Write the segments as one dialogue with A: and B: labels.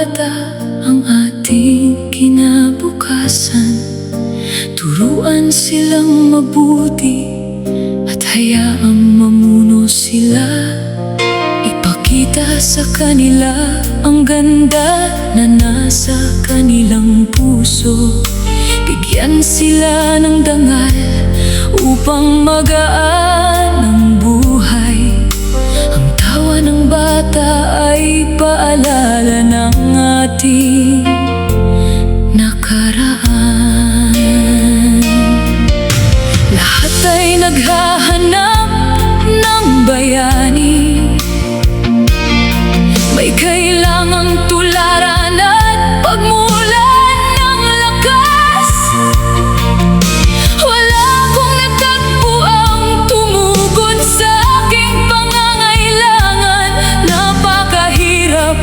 A: bata ang ating kinabukasan. Turuan silang mabuti at hayaang mamuno sila. Ipakita sa kanila ang ganda na nasa kanilang puso. Bigyan sila ng dangal upang magaan ang buhay. Ang tawa ng bata ay paalala ng ating nakaraan. Lahat ay naghahanap ng bayani. May kailangang tularan at pagmulan ng lakas. Wala akong natagpo ang tumugon sa aking pangangailangan. Napakahirap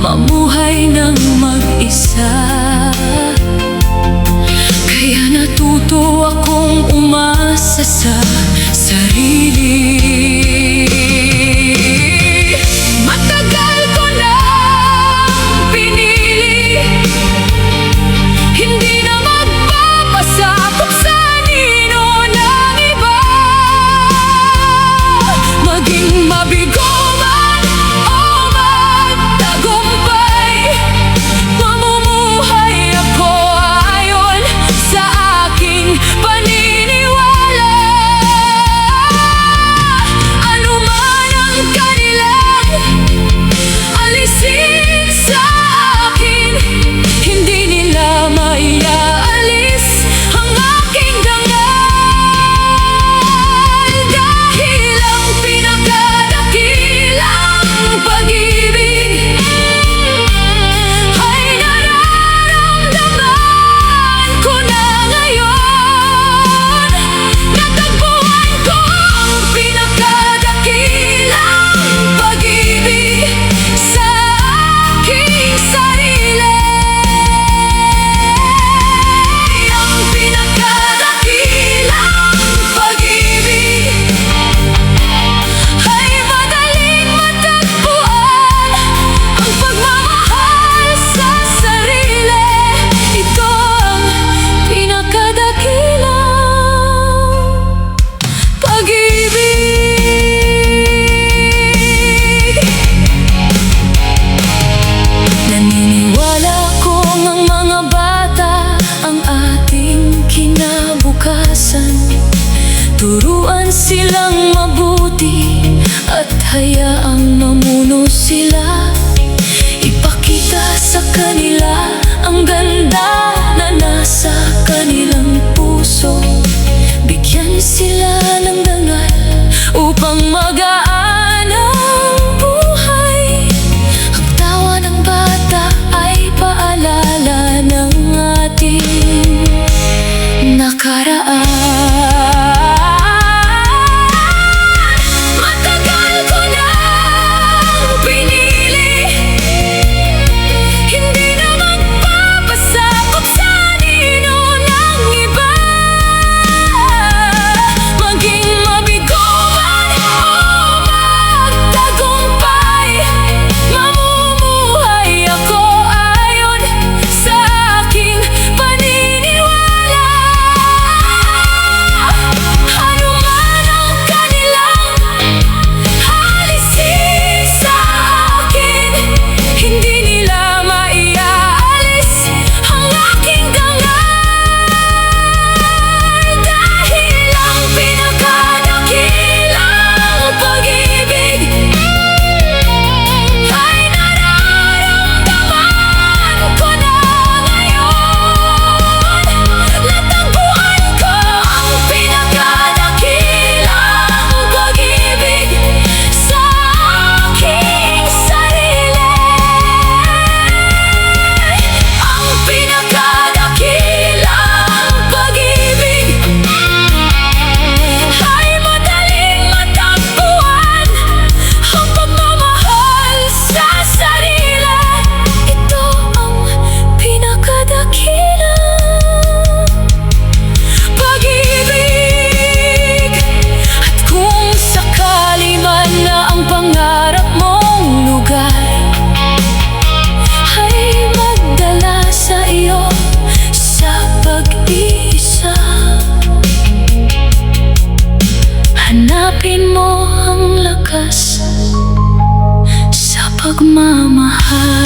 A: mamuhay ng mag-isa, kaya natuto akong umasa sa sarili. Turuan silang mabuti at hayaang mamuno sila. Ipakita sa kanila ang ganda na nasa kanilang puso. Bigyan sila ng dangal upang magaan ang buhay. Ang tawa ng bata ay paalala ng ating nakaraan. pagmamahal.